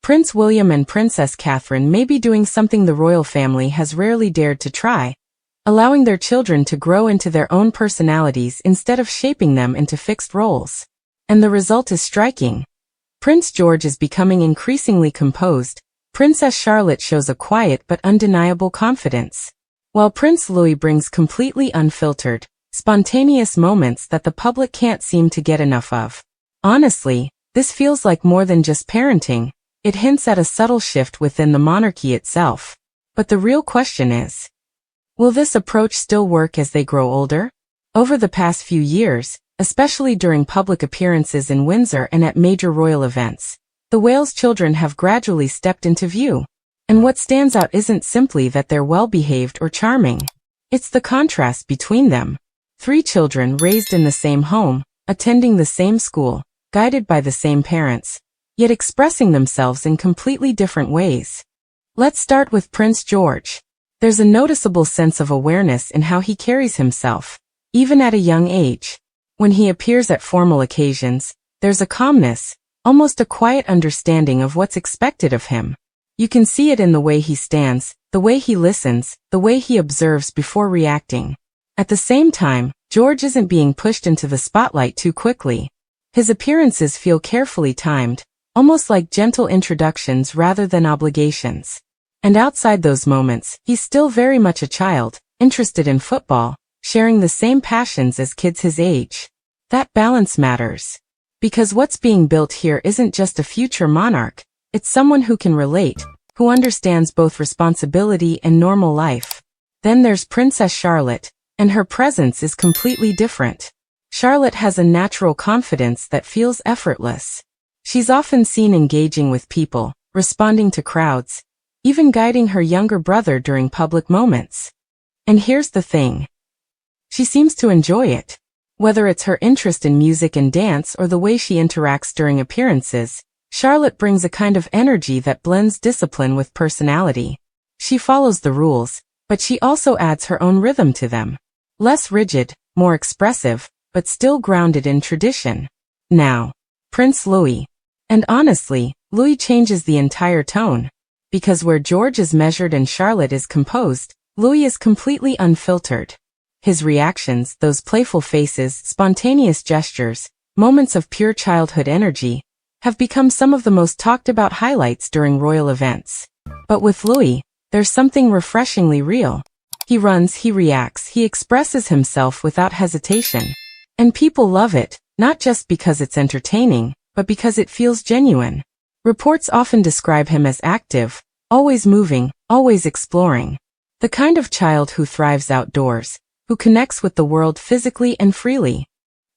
Prince William and Princess Catherine may be doing something the royal family has rarely dared to try, allowing their children to grow into their own personalities instead of shaping them into fixed roles. And the result is striking. Prince George is becoming increasingly composed. Princess Charlotte shows a quiet but undeniable confidence, while Prince Louis brings completely unfiltered, spontaneous moments that the public can't seem to get enough of. Honestly, this feels like more than just parenting. It hints at a subtle shift within the monarchy itself. But the real question is, will this approach still work as they grow older? Over the past few years, especially during public appearances in Windsor and at major royal events, the Wales children have gradually stepped into view. And what stands out isn't simply that they're well-behaved or charming. It's the contrast between them. 3 children raised in the same home, attending the same school, guided by the same parents, yet expressing themselves in completely different ways. Let's start with Prince George. There's a noticeable sense of awareness in how he carries himself, even at a young age. When he appears at formal occasions, there's a calmness, almost a quiet understanding of what's expected of him. You can see it in the way he stands, the way he listens, the way he observes before reacting. At the same time, George isn't being pushed into the spotlight too quickly. His appearances feel carefully timed, almost like gentle introductions rather than obligations. And outside those moments, he's still very much a child, interested in football, sharing the same passions as kids his age. That balance matters. Because what's being built here isn't just a future monarch, it's someone who can relate, who understands both responsibility and normal life. Then there's Princess Charlotte, and her presence is completely different. Charlotte has a natural confidence that feels effortless. She's often seen engaging with people, responding to crowds, even guiding her younger brother during public moments. And here's the thing. She seems to enjoy it. Whether it's her interest in music and dance or the way she interacts during appearances, Charlotte brings a kind of energy that blends discipline with personality. She follows the rules, but she also adds her own rhythm to them. Less rigid, more expressive, but still grounded in tradition. Now, Prince Louis. And honestly, Louis changes the entire tone. Because where George is measured and Charlotte is composed, Louis is completely unfiltered. His reactions, those playful faces, spontaneous gestures, moments of pure childhood energy, have become some of the most talked about highlights during royal events. But with Louis, there's something refreshingly real. He runs, he reacts, he expresses himself without hesitation. And people love it, not just because it's entertaining, but because it feels genuine. Reports often describe him as active, always moving, always exploring. The kind of child who thrives outdoors, who connects with the world physically and freely.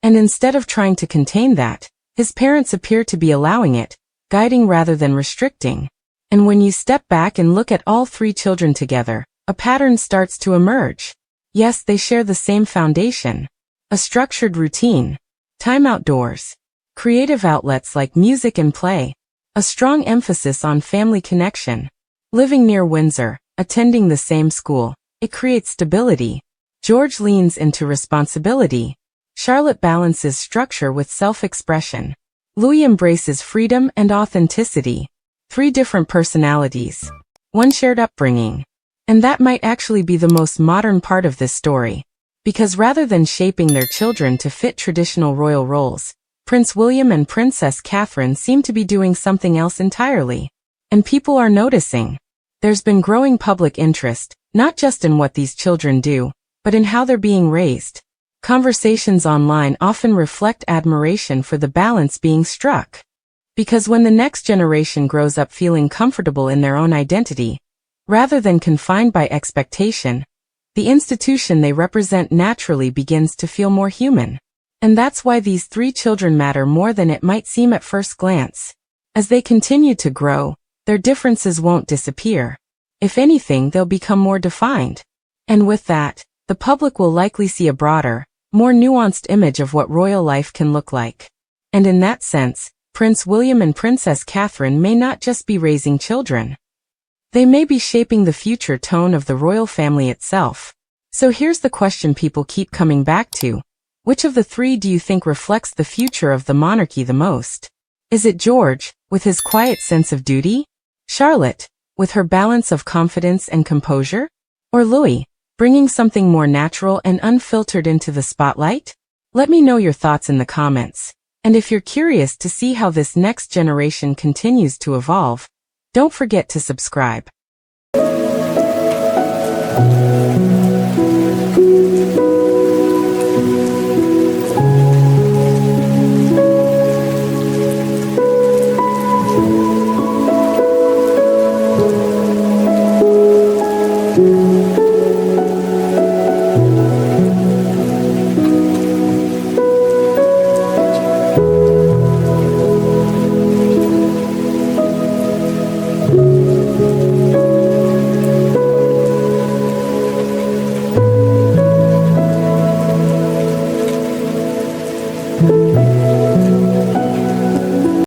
And instead of trying to contain that, his parents appear to be allowing it, guiding rather than restricting. And when you step back and look at all 3 children together, a pattern starts to emerge. Yes, they share the same foundation. A structured routine. Time outdoors. Creative outlets like music and play. A strong emphasis on family connection. Living near Windsor, attending the same school. It creates stability. George leans into responsibility. Charlotte balances structure with self-expression. Louis embraces freedom and authenticity. 3 different personalities. 1 shared upbringing. And that might actually be the most modern part of this story. Because rather than shaping their children to fit traditional royal roles, Prince William and Princess Catherine seem to be doing something else entirely. And people are noticing. There's been growing public interest, not just in what these children do, but in how they're being raised. Conversations online often reflect admiration for the balance being struck. Because when the next generation grows up feeling comfortable in their own identity, rather than confined by expectation, the institution they represent naturally begins to feel more human. And that's why these 3 children matter more than it might seem at first glance. As they continue to grow, their differences won't disappear. If anything, they'll become more defined. And with that, the public will likely see a broader, more nuanced image of what royal life can look like. And in that sense, Prince William and Princess Catherine may not just be raising children. They may be shaping the future tone of the royal family itself. So here's the question people keep coming back to. Which of the 3 do you think reflects the future of the monarchy the most? Is it George, with his quiet sense of duty? Charlotte, with her balance of confidence and composure? Or Louis, bringing something more natural and unfiltered into the spotlight? Let me know your thoughts in the comments. And if you're curious to see how this next generation continues to evolve, don't forget to subscribe. Thank you.